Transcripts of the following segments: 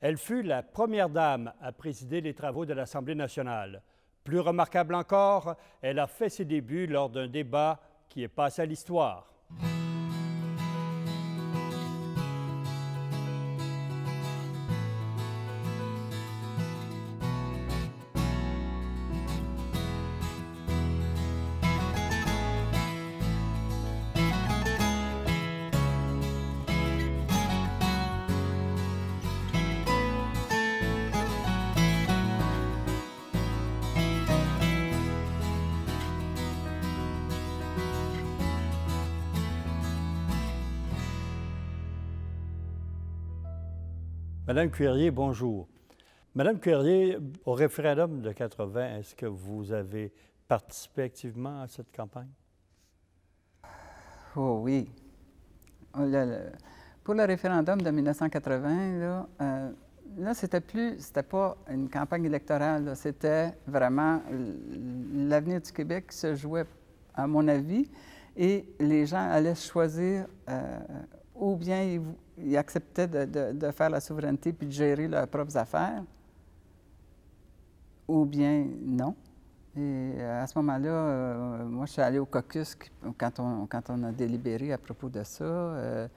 Elle fut la première dame à présider les travaux de l'Assemblée nationale. Plus remarquable encore, elle a fait ses débuts lors d'un débat qui est passé à l'histoire. Madame Cuillerrier, bonjour. Madame Cuillerrier, au référendum de 80, est-ce que vous avez participé activement à cette campagne? Oh oui. Pour le référendum de 1980, là c'était pas une campagne électorale, c'était vraiment l'avenir du Québec qui se jouait, à mon avis, et les gens allaient choisir ou bien ils acceptaient de faire la souveraineté puis de gérer leurs propres affaires, ou bien non. Et à ce moment-là, moi, je suis allée au caucus quand on a délibéré à propos de ça.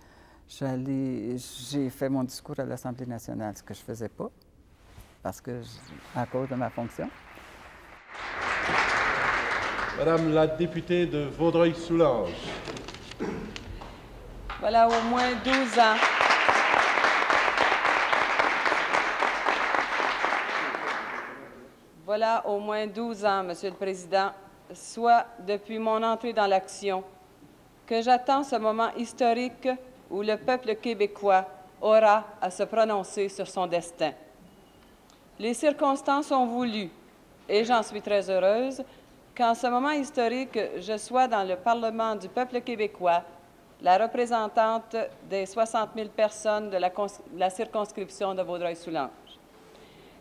J'ai fait mon discours à l'Assemblée nationale, ce que je ne faisais pas, à cause de ma fonction. Madame la députée de Vaudreuil-Soulanges. Voilà au moins 12 ans. Voilà au moins 12 ans, Monsieur le Président, soit depuis mon entrée dans l'action, que j'attends ce moment historique où le peuple québécois aura à se prononcer sur son destin. Les circonstances ont voulu, et j'en suis très heureuse, qu'en ce moment historique, je sois dans le Parlement du peuple québécois, la représentante des 60 000 personnes de la circonscription de Vaudreuil-Soulanges.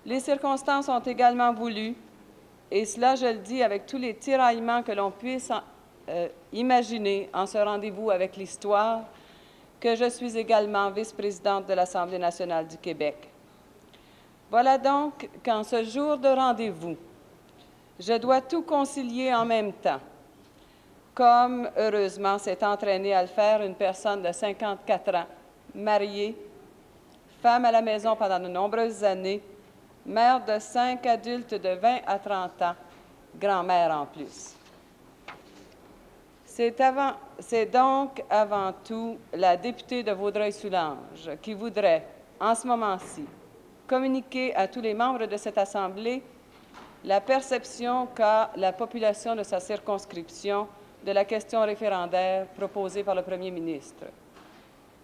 Les circonstances ont également voulu, et cela je le dis avec tous les tiraillements que l'on puisse imaginer en ce rendez-vous avec l'histoire, que je suis également vice-présidente de l'Assemblée nationale du Québec. Voilà donc qu'en ce jour de rendez-vous, je dois tout concilier en même temps, comme, heureusement, s'est entraînée à le faire une personne de 54 ans, mariée, femme à la maison pendant de nombreuses années, mère de 5 adultes de 20 à 30 ans, grand-mère en plus. C'est donc avant tout la députée de Vaudreuil-Soulanges qui voudrait, en ce moment-ci, communiquer à tous les membres de cette Assemblée la perception qu'a la population de sa circonscription de la question référendaire proposée par le Premier ministre.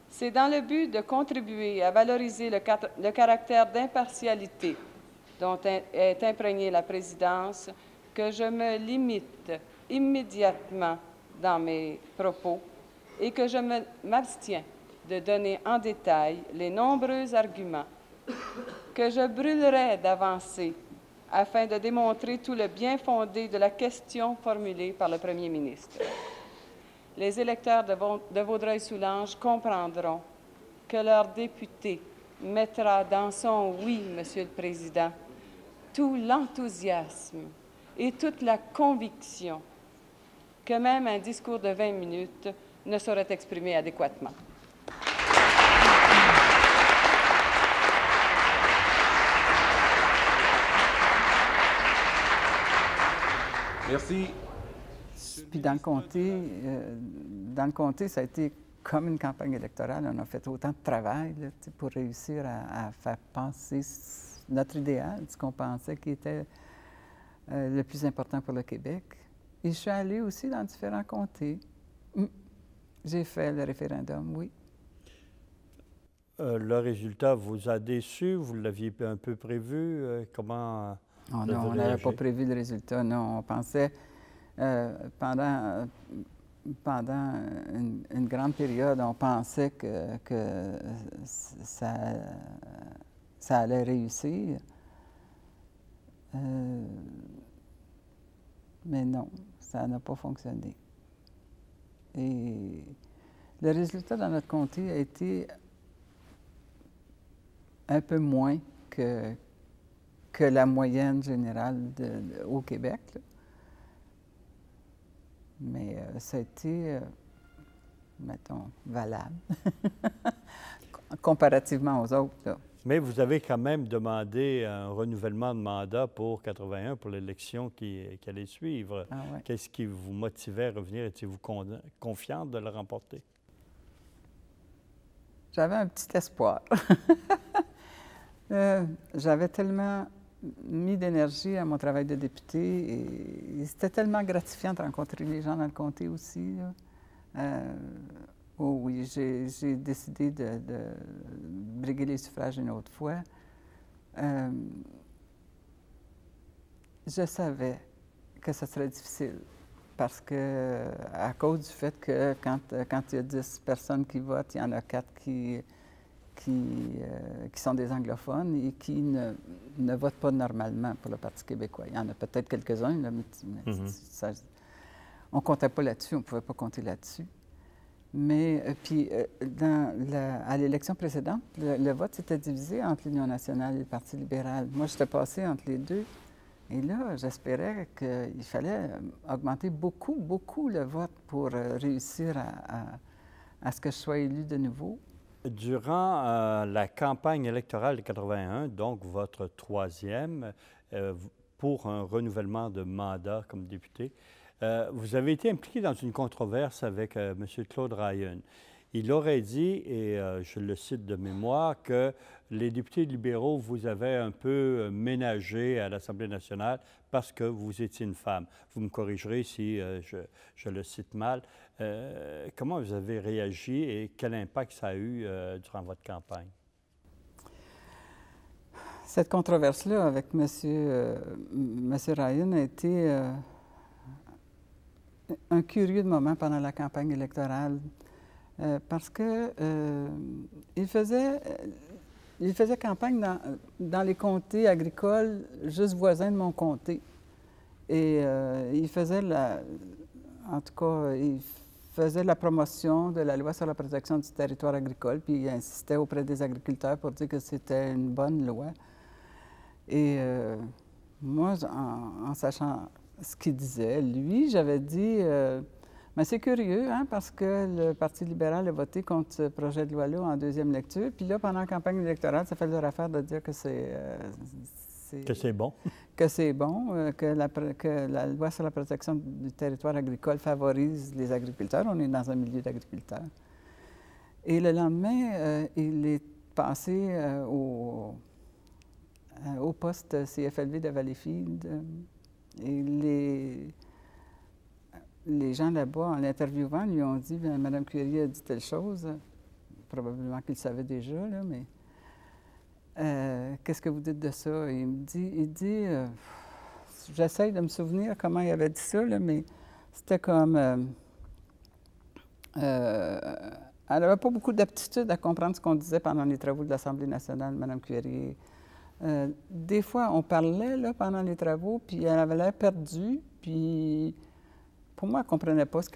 C'est dans le but de contribuer à valoriser le caractère d'impartialité dont est imprégnée la présidence que je me limite immédiatement dans mes propos et que je m'abstiens de donner en détail les nombreux arguments que je brûlerais d'avancer afin de démontrer tout le bien fondé de la question formulée par le Premier ministre. Les électeurs de Vaudreuil-Soulanges comprendront que leur député mettra dans son « oui », Monsieur le Président, tout l'enthousiasme et toute la conviction que même un discours de 20 minutes ne saurait exprimer adéquatement. Merci. Puis dans le comté, ça a été comme une campagne électorale. On a fait autant de travail là, pour réussir à faire passer notre idéal, ce qu'on pensait qui était le plus important pour le Québec. Et je suis allée aussi dans différents comtés. J'ai fait le référendum, oui. Le résultat vous a déçu? Vous l'aviez un peu prévu? Comment... Oh non, on n'avait pas prévu le résultat, non. On pensait, pendant une grande période, on pensait que ça allait réussir. Mais non, ça n'a pas fonctionné. Et le résultat dans notre comté a été un peu moins que la moyenne générale au Québec, là. Mais ça a été, mettons, valable, comparativement aux autres, là. Mais vous avez quand même demandé un renouvellement de mandat pour 81, pour l'élection qui allait suivre. Ah ouais. Qu'est-ce qui vous motivait à revenir? Étiez-vous confiante de le remporter? J'avais un petit espoir. J'avais tellement mis d'énergie à mon travail de député et c'était tellement gratifiant de rencontrer les gens dans le comté aussi, là. Oh oui, j'ai décidé de briguer les suffrages une autre fois. Je savais que ce serait difficile parce que, à cause du fait que quand il y a 10 personnes qui votent, il y en a 4 qui sont des anglophones et qui ne votent pas normalement pour le Parti québécois. Il y en a peut-être quelques-uns, là, mais on ne comptait pas là-dessus, on ne pouvait pas compter là-dessus. Mais puis, à l'élection précédente, le vote s'était divisé entre l'Union nationale et le Parti libéral. Moi, j'étais passée entre les deux. Et là, j'espérais qu'il fallait augmenter beaucoup, beaucoup le vote pour réussir à ce que je sois élu de nouveau. Durant la campagne électorale de 81, donc votre troisième, pour un renouvellement de mandat comme député, vous avez été impliqué dans une controverse avec M. Claude Ryan. Il aurait dit, et je le cite de mémoire, que les députés libéraux vous avaient un peu ménagé à l'Assemblée nationale parce que vous étiez une femme. Vous me corrigerez si je le cite mal. Comment vous avez réagi et quel impact ça a eu durant votre campagne? Cette controverse-là avec M. Ryan a été un curieux moment pendant la campagne électorale. Parce que il faisait campagne dans les comtés agricoles juste voisins de mon comté. Et il faisait il faisait la promotion de la loi sur la protection du territoire agricole, puis il insistait auprès des agriculteurs pour dire que c'était une bonne loi. Et moi, en sachant ce qu'il disait, lui, j'avais dit... mais c'est curieux, hein, parce que le Parti libéral a voté contre ce projet de loi-là en deuxième lecture. Puis là, pendant la campagne électorale, ça fait leur affaire de dire que c'est bon. Que c'est bon, que la loi sur la protection du territoire agricole favorise les agriculteurs. On est dans un milieu d'agriculteurs. Et le lendemain, il est passé au poste CFLV de Valleyfield. Et les gens là-bas, en l'interviewant, lui ont dit « Mme Curie a dit telle chose ». Probablement qu'il le savait déjà, là, mais qu'est-ce que vous dites de ça? Et il dit j'essaie de me souvenir comment il avait dit ça, là, mais c'était comme... elle n'avait pas beaucoup d'aptitude à comprendre ce qu'on disait pendant les travaux de l'Assemblée nationale, Mme Curie. Des fois, on parlait là, pendant les travaux, puis elle avait l'air perdue, puis... Pour moi, elle ne comprenait pas ce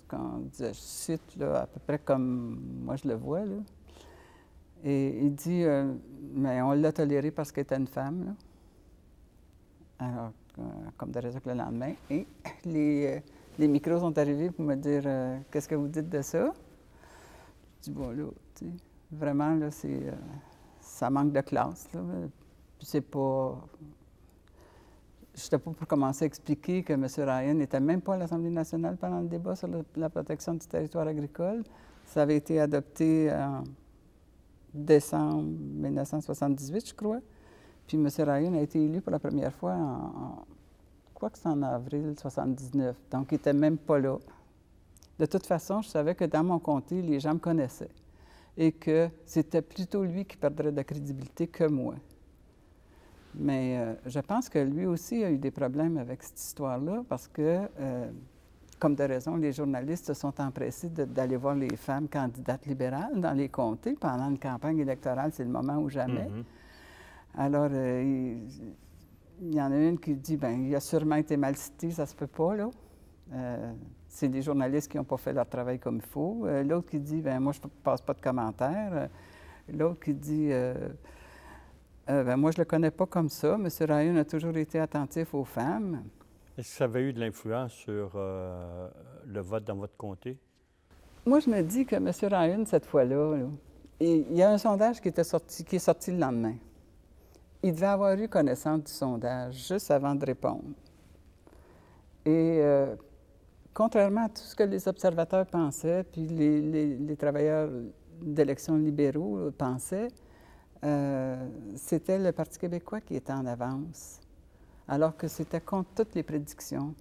qu'on disait. Je cite là, à peu près comme moi je le vois, là. Et il dit mais on l'a tolérée parce qu'elle était une femme, là. Alors, comme de raison que le lendemain, et les micros sont arrivés pour me dire qu'est-ce que vous dites de ça? Je dis bon, là, tu sais, vraiment, là, ça manque de classe, là. Puis c'est pas. Je n'étais pas pour commencer à expliquer que M. Ryan n'était même pas à l'Assemblée nationale pendant le débat sur la protection du territoire agricole. Ça avait été adopté en décembre 1978, je crois. Puis M. Ryan a été élu pour la première fois je crois que c'est en avril 1979. Donc, il n'était même pas là. De toute façon, je savais que dans mon comté, les gens me connaissaient et que c'était plutôt lui qui perdrait de la crédibilité que moi. Mais je pense que lui aussi a eu des problèmes avec cette histoire-là parce que, comme de raison, les journalistes se sont empressés d'aller voir les femmes candidates libérales dans les comtés. Pendant une campagne électorale, c'est le moment ou jamais. Alors, il y en a une qui dit, bien, il a sûrement été mal cité, ça se peut pas, là. C'est des journalistes qui n'ont pas fait leur travail comme il faut. L'autre qui dit, bien, moi, je ne passe pas de commentaires. L'autre qui dit... Moi, je ne le connais pas comme ça. M. Ryan a toujours été attentif aux femmes. Est-ce que ça avait eu de l'influence sur le vote dans votre comté? Moi, je me dis que M. Ryan, cette fois-là, il y a un sondage qui est sorti le lendemain. Il devait avoir eu connaissance du sondage juste avant de répondre. Et contrairement à tout ce que les observateurs pensaient, puis les travailleurs d'élections libéraux pensaient, c'était le Parti québécois qui était en avance, alors que c'était contre toutes les prédictions.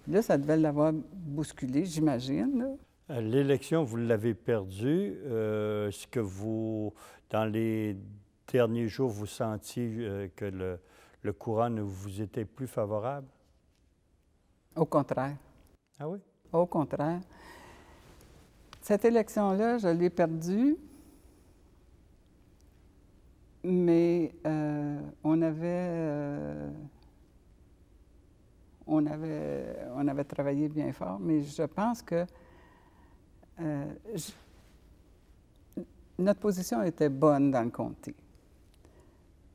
Là, ça devait l'avoir bousculé, j'imagine. L'élection, vous l'avez perdue. Est-ce que vous, dans les derniers jours, vous sentiez que le courant ne vous était plus favorable? Au contraire. Ah oui? Au contraire. Cette élection-là, je l'ai perdue, mais on avait travaillé bien fort, mais je pense que notre position était bonne dans le comté.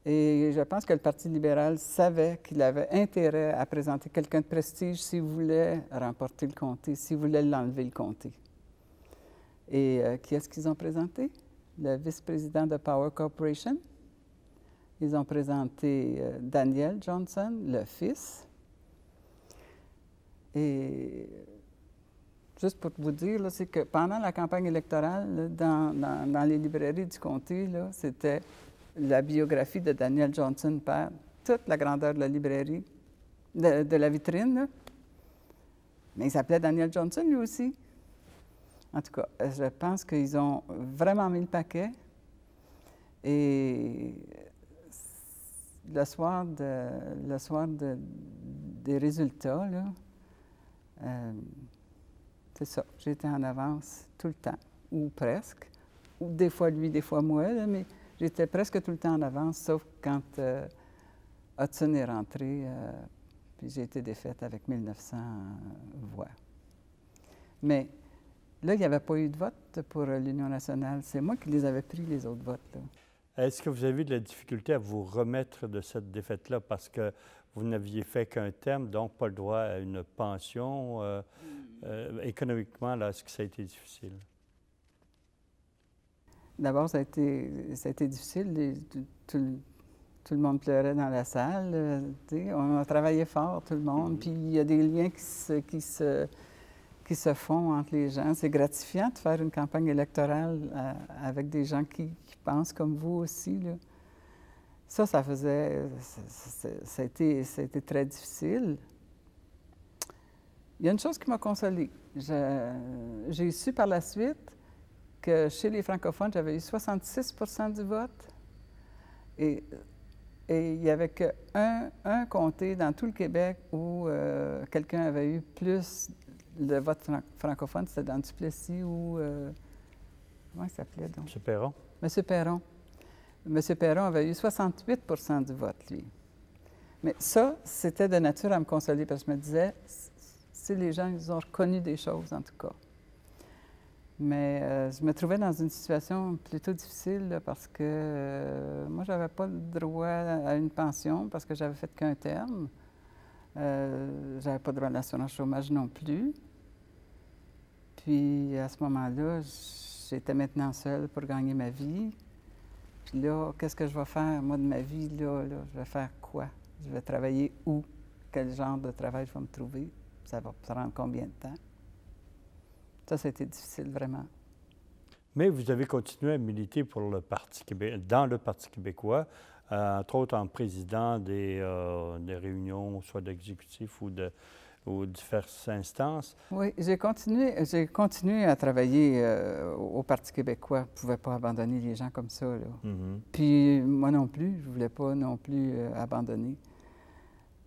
Et je pense que le Parti libéral savait qu'il avait intérêt à présenter quelqu'un de prestige s'il voulait remporter le comté, s'il voulait l'enlever le comté. Et qui est-ce qu'ils ont présenté? Le vice-président de Power Corporation. Ils ont présenté Daniel Johnson, le fils. Et juste pour vous dire, c'est que pendant la campagne électorale, là, dans les librairies du comté, c'était la biographie de Daniel Johnson père, toute la grandeur de la librairie, de la vitrine. Là. Mais il s'appelait Daniel Johnson, lui aussi. En tout cas, je pense qu'ils ont vraiment mis le paquet. Et le soir des résultats, là, c'est ça, j'étais en avance tout le temps, ou presque. Ou des fois lui, des fois moi, là, mais j'étais presque tout le temps en avance, sauf quand Hudson est rentré, puis j'ai été défaite avec 1900 voix. Mais là, il n'y avait pas eu de vote pour l'Union nationale. C'est moi qui les avais pris, les autres votes. Là. Est-ce que vous avez eu de la difficulté à vous remettre de cette défaite-là parce que vous n'aviez fait qu'un terme, donc pas le droit à une pension? Économiquement, là, est-ce que ça a été difficile? D'abord, ça a été difficile. Tout le monde pleurait dans la salle. On a travaillé fort, tout le monde. Puis il y a des liens qui se font entre les gens. C'est gratifiant de faire une campagne électorale avec des gens qui pensent comme vous aussi. Là. Ça a été très difficile. Il y a une chose qui m'a consolée. J'ai su par la suite que chez les francophones, j'avais eu 66 % du vote. Et il n'y avait qu'un comté dans tout le Québec où quelqu'un avait eu plus de vote francophone, c'était dans Duplessis ou... comment il s'appelait donc? M. Perron. M. Perron. M. Perron avait eu 68 % du vote, lui. Mais ça, c'était de nature à me consoler, parce que je me disais, si les gens, ils ont reconnu des choses, en tout cas. Mais je me trouvais dans une situation plutôt difficile, là, parce que moi, je n'avais pas le droit à une pension, parce que j'avais fait qu'un terme. Je n'avais pas de droit à l'assurance chômage non plus. Puis, à ce moment-là, j'étais maintenant seule pour gagner ma vie. Puis là, qu'est-ce que je vais faire, moi, de ma vie, là? Je vais faire quoi? Je vais travailler où? Quel genre de travail je vais me trouver? Ça va prendre combien de temps? Ça a été difficile, vraiment. Mais vous avez continué à militer pour le Parti dans le Parti québécois, entre autres en président des réunions, soit d'exécutifs ou diverses instances. Oui, j'ai continué à travailler au Parti québécois. Je ne pouvais pas abandonner les gens comme ça. Là. Mm-hmm. Puis moi non plus, je ne voulais pas non plus abandonner.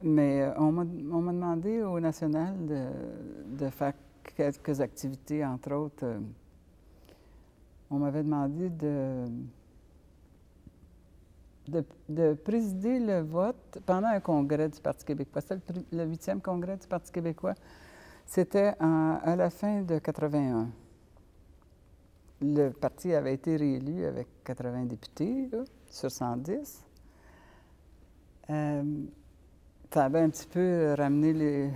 Mais on m'a demandé au National de faire quelques activités, entre autres. On m'avait demandé de présider le vote pendant un congrès du Parti québécois. C'était le 8e congrès du Parti québécois. C'était à la fin de 81. le parti avait été réélu avec 80 députés là, sur 110. Ça avait un petit peu ramené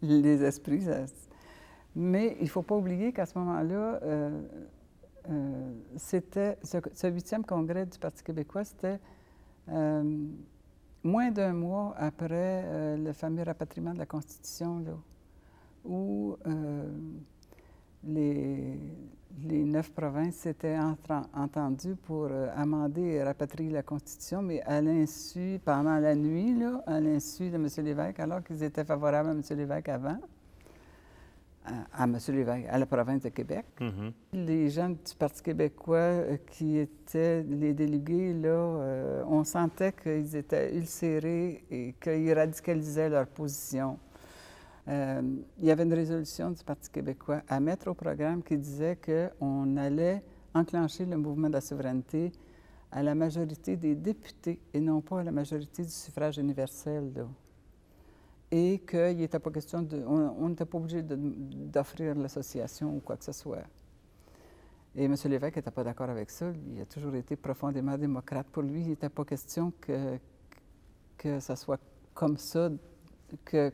les esprits. Mais il ne faut pas oublier qu'à ce moment-là, c'était ce 8e congrès du Parti québécois, c'était moins d'un mois après le fameux rapatriement de la Constitution, là, où les 9 provinces s'étaient entendues pour amender et rapatrier la Constitution, mais à l'insu, pendant la nuit, là, à l'insu de M. Lévesque, alors qu'ils étaient favorables à M. Lévesque avant, à M. Lévesque, à la province de Québec. Les gens du Parti québécois qui étaient les délégués, là, on sentait qu'ils étaient ulcérés et qu'ils radicalisaient leur position. Il y avait une résolution du Parti québécois à mettre au programme qui disait qu'on allait enclencher le mouvement de la souveraineté à la majorité des députés et non pas à la majorité du suffrage universel, là. Et qu'il n'était pas question on n'était pas obligé d'offrir l'association ou quoi que ce soit. Et M. Lévesque n'était pas d'accord avec ça. Il a toujours été profondément démocrate. Pour lui, il n'était pas question que ça soit comme ça, que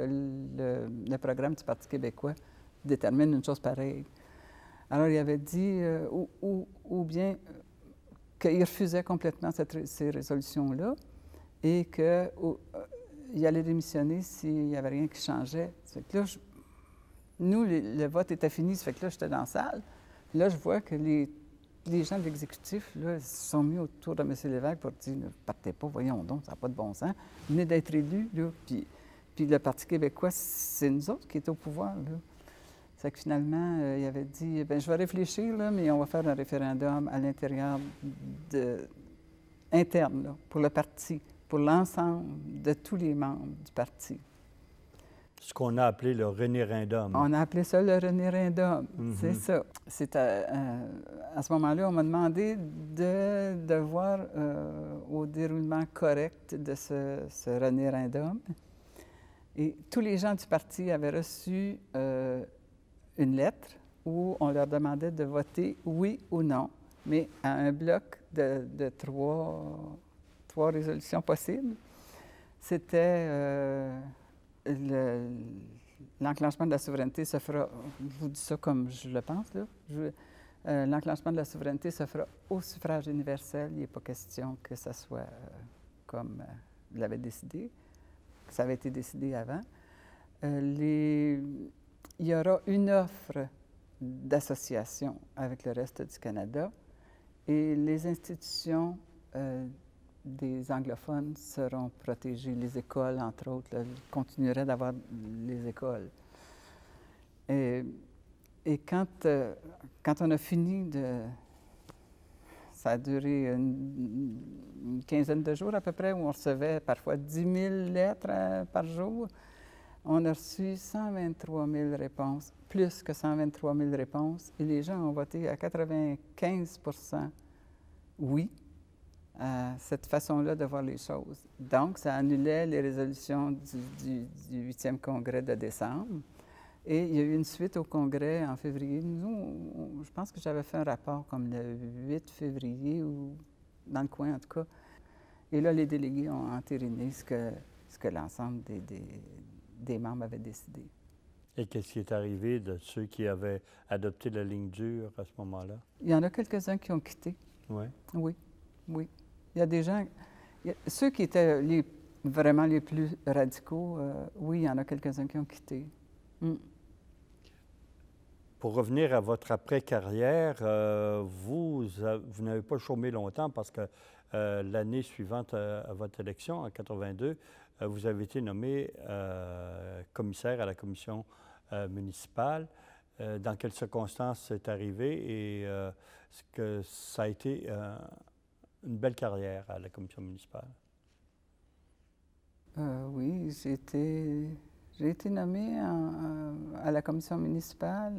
le programme du Parti québécois détermine une chose pareille. Alors, il avait dit, ou bien qu'il refusait complètement ces résolutions-là et qu'il allait démissionner s'il n'y avait rien qui changeait. Ça fait que là, nous, le vote était fini, ça fait que là, j'étais dans la salle. Là, je vois que les gens de l'exécutif là, se sont mis autour de M. Lévesque pour dire « Ne partez pas, voyons donc, ça n'a pas de bon sens. Vous venez d'être élu, là, puis le Parti québécois, c'est nous autres qui étions au pouvoir, là. » C'est que finalement, il avait dit « Bien, je vais réfléchir, là, mais on va faire un référendum à l'intérieur interne, là, pour le parti, pour l'ensemble de tous les membres du parti. » Ce qu'on a appelé le rénérendum. On a appelé ça le rénérendum, c'est ça. C'est à ce moment-là, on m'a demandé de voir au déroulement correct de ce rénérendum. Et tous les gens du parti avaient reçu une lettre où on leur demandait de voter oui ou non, mais à un bloc de trois résolutions possibles. C'était l'enclenchement de la souveraineté se fera, je vous dis ça comme je le pense, là. L'enclenchement de la souveraineté se fera au suffrage universel. Il n'est pas question que ça soit comme l'avait décidé, que ça avait été décidé avant. Il y aura une offre d'association avec le reste du Canada et les institutions des anglophones seront protégées. Les écoles, entre autres, là, continueraient d'avoir les écoles. Et quand on a fini ça a duré une quinzaine de jours à peu près, où on recevait parfois 10 000 lettres par jour. On a reçu 123 000 réponses, plus que 123 000 réponses, et les gens ont voté à 95 % oui à cette façon-là de voir les choses. Donc, ça annulait les résolutions du 8e congrès de décembre. Et il y a eu une suite au congrès en février. Nous, je pense que j'avais fait un rapport comme le 8 février, ou dans le coin en tout cas. Et là, les délégués ont entériné ce que l'ensemble des membres avaient décidé. Et qu'est-ce qui est arrivé de ceux qui avaient adopté la ligne dure à ce moment-là? Il y en a quelques-uns qui ont quitté. Oui? Oui, oui. Il y a des gens... ceux qui étaient vraiment les plus radicaux, oui, il y en a quelques-uns qui ont quitté. Pour revenir à votre après-carrière, vous n'avez pas chômé longtemps parce que l'année suivante à votre élection, en 82, vous avez été nommé commissaire à la commission municipale. Dans quelles circonstances c'est arrivé et est-ce que ça a été une belle carrière à la commission municipale? Oui, j'ai été nommée à la commission municipale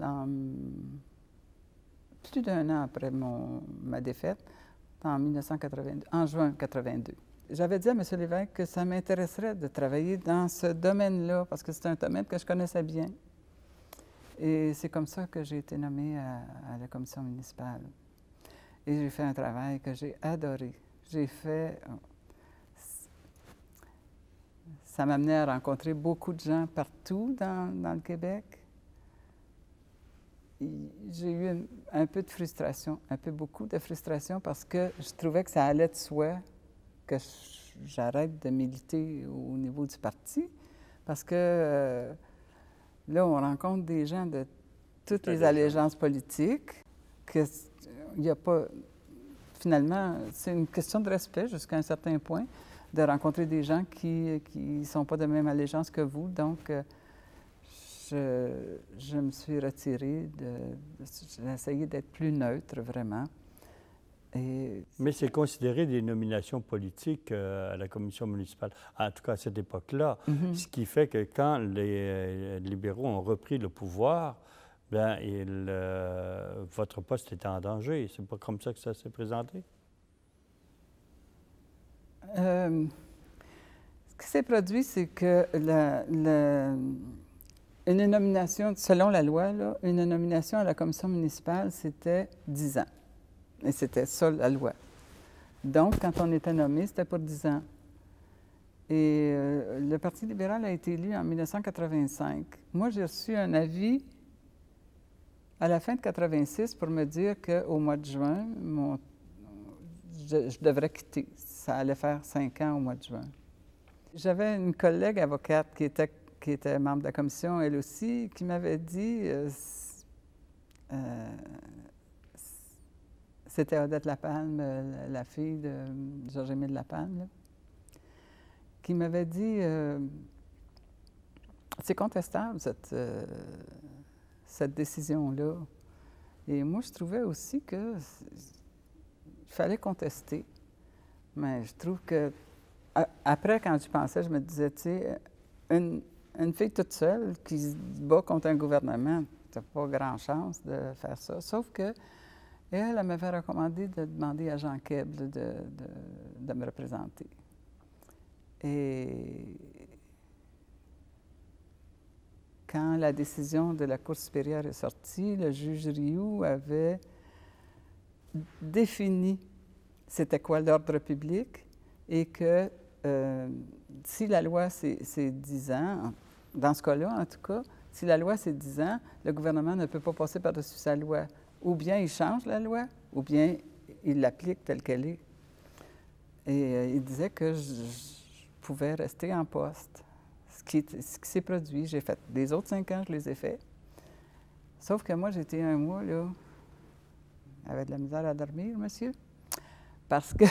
plus d'un an après ma défaite, en juin 1982. J'avais dit à M. Lévesque que ça m'intéresserait de travailler dans ce domaine-là, parce que c'est un domaine que je connaissais bien. Et c'est comme ça que j'ai été nommée à la commission municipale. Et j'ai fait un travail que j'ai adoré. J'ai fait... Ça m'amenait à rencontrer beaucoup de gens partout dans le Québec. J'ai eu un peu de frustration, beaucoup de frustration, parce que je trouvais que ça allait de soi que j'arrête de militer au niveau du parti, parce que là, on rencontre des gens de toutes les allégeances politiques, qu'il n'y a pas... Finalement, c'est une question de respect jusqu'à un certain point, de rencontrer des gens qui ne sont pas de même allégeance que vous. Donc, je me suis retirée, j'ai essayé d'être plus neutre, vraiment. Mais c'est considéré des nominations politiques à la commission municipale, en tout cas à cette époque-là, ce qui fait que quand les libéraux ont repris le pouvoir, bien, votre poste était en danger. C'est pas comme ça que ça s'est présenté? Ce qui s'est produit, c'est que une nomination, selon la loi, là, une nomination à la commission municipale, c'était 10 ans. Et c'était ça, la loi. Donc, quand on était nommé, c'était pour 10 ans. Et le Parti libéral a été élu en 1985. Moi, j'ai reçu un avis à la fin de 86 pour me dire qu'au mois de juin, je devrais quitter. Ça allait faire 5 ans au mois de juin. J'avais une collègue avocate qui était membre de la commission, elle aussi, qui m'avait dit, c'était Odette Lapalme, la fille de Georges-Émile Lapalme, là, qui m'avait dit, c'est contestable cette décision-là. Et moi, je trouvais aussi qu'il fallait contester. Mais je trouve que, après, quand j'y pensais, je me disais, tu sais, une fille toute seule qui se bat contre un gouvernement, tu n'as pas grand chance de faire ça. Sauf que elle m'avait recommandé de demander à Jean Keble de me représenter. Et quand la décision de la Cour supérieure est sortie, le juge Rioux avait défini c'était quoi l'ordre public et que si la loi c'est 10 ans, dans ce cas-là en tout cas, si la loi c'est 10 ans, le gouvernement ne peut pas passer par-dessus sa loi. Ou bien il change la loi, ou bien il l'applique telle qu'elle est. Et il disait que je pouvais rester en poste. Ce qui s'est produit, j'ai fait. Les autres 5 ans, je les ai faits. Sauf que moi, j'étais un mois, là, avec de la misère à dormir, monsieur. Parce que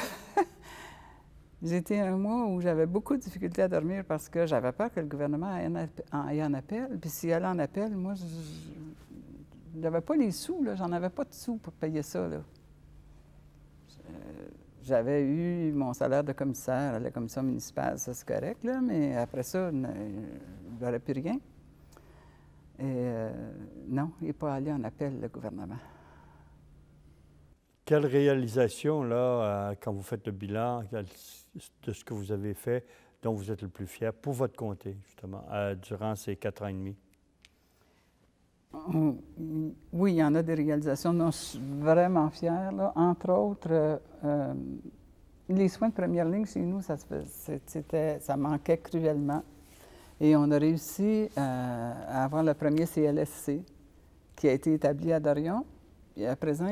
j'étais un mois où j'avais beaucoup de difficultés à dormir parce que j'avais peur que le gouvernement aille en appel. Puis s'il allait en appel, moi, je n'avais pas les sous, là. J'en avais pas de sous pour payer ça, là. J'avais eu mon salaire de commissaire à la commission municipale, ça c'est correct, là, mais après ça, il n'aurait plus rien. Et non, il n'est pas allé en appel, le gouvernement. Quelle réalisation, là, quand vous faites le bilan de ce que vous avez fait, dont vous êtes le plus fier pour votre comté, justement, durant ces 4 ans et demi? Oui, il y en a des réalisations dont je suis vraiment fière, là. Entre autres, les soins de première ligne chez nous, ça manquait cruellement. Et on a réussi à avoir le premier CLSC qui a été établi à Dorion, et à présent,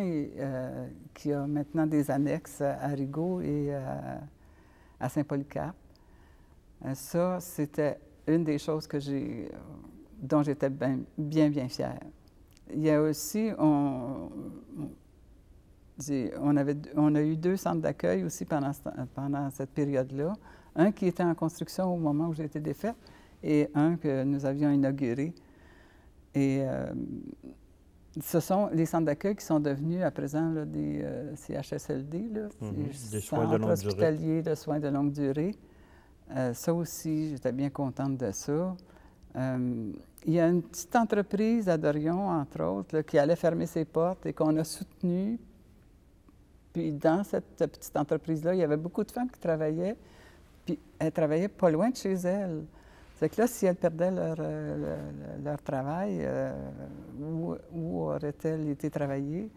qui a maintenant des annexes à Rigaud et à Saint-Polycarpe. Ça, c'était une des choses dont j'étais bien fière. Il y a aussi, on a eu 2 centres d'accueil aussi pendant cette période-là. Un qui était en construction au moment où j'ai été défaite et un que nous avions inauguré. Et ce sont les centres d'accueil qui sont devenus à présent là, des CHSLD, là, des soins de longue hospitaliers de soins de longue durée. Ça aussi, j'étais bien contente de ça. Il y a une petite entreprise à Dorion, entre autres, là, qui allait fermer ses portes et qu'on a soutenue. Puis dans cette petite entreprise-là, il y avait beaucoup de femmes qui travaillaient, puis elles travaillaient pas loin de chez elles. C'est que là, si elles perdaient leur travail, où auraient-elles été travaillées?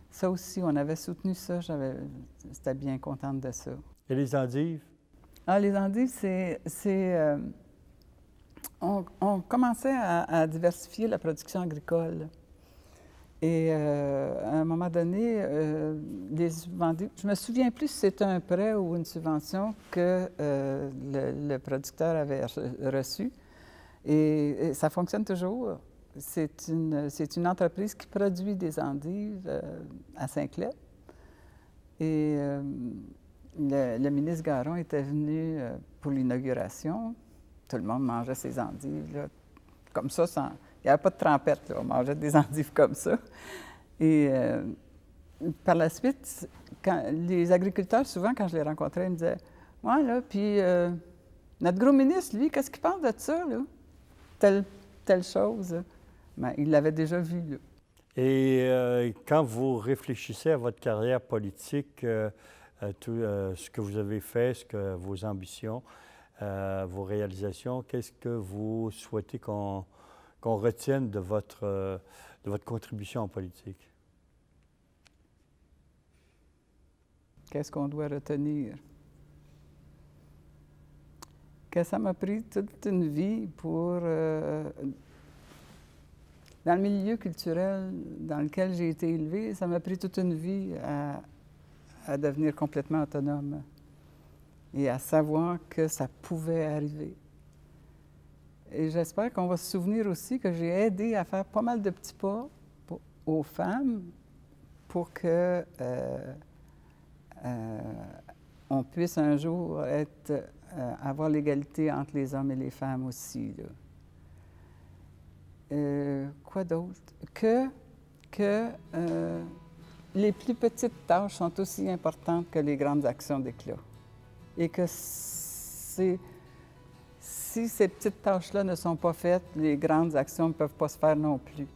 Ça aussi, on avait soutenu ça. J'étais bien contente de ça. Et les endives? Ah, les endives, on commençait à diversifier la production agricole. Et à un moment donné, les endives, je me souviens plus si c'était un prêt ou une subvention que le producteur avait reçu. Et ça fonctionne toujours. C'est une entreprise qui produit des endives à Saint-Clet. Et le ministre Garon était venu pour l'inauguration. Tout le monde mangeait ses endives, là, comme ça, sans... Il n'y avait pas de trempette, là. On mangeait des endives comme ça. Et par la suite, les agriculteurs, souvent, quand je les rencontrais, ils me disaient « Ouais, là, puis notre gros ministre, lui, qu'est-ce qu'il pense de ça, là? Telle chose. » Mais il l'avait déjà vu, là. Et quand vous réfléchissez à votre carrière politique, tout ce que vous avez fait, vos ambitions, vos réalisations, qu'est-ce que vous souhaitez qu'on retienne de votre contribution en politique? Qu'est-ce qu'on doit retenir? Que ça m'a pris toute une vie pour... dans le milieu culturel dans lequel j'ai été élevée, ça m'a pris toute une vie à devenir complètement autonome et à savoir que ça pouvait arriver. Et j'espère qu'on va se souvenir aussi que j'ai aidé à faire pas mal de petits pas aux femmes pour que on puisse un jour avoir l'égalité entre les hommes et les femmes aussi, là. Quoi d'autre? Que les plus petites tâches sont aussi importantes que les grandes actions d'éclat. Et que si ces petites tâches-là ne sont pas faites, les grandes actions ne peuvent pas se faire non plus.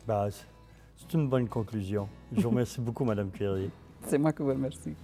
Ben, c'est une bonne conclusion. Je vous remercie beaucoup, Mme Clérier. C'est moi qui vous remercie.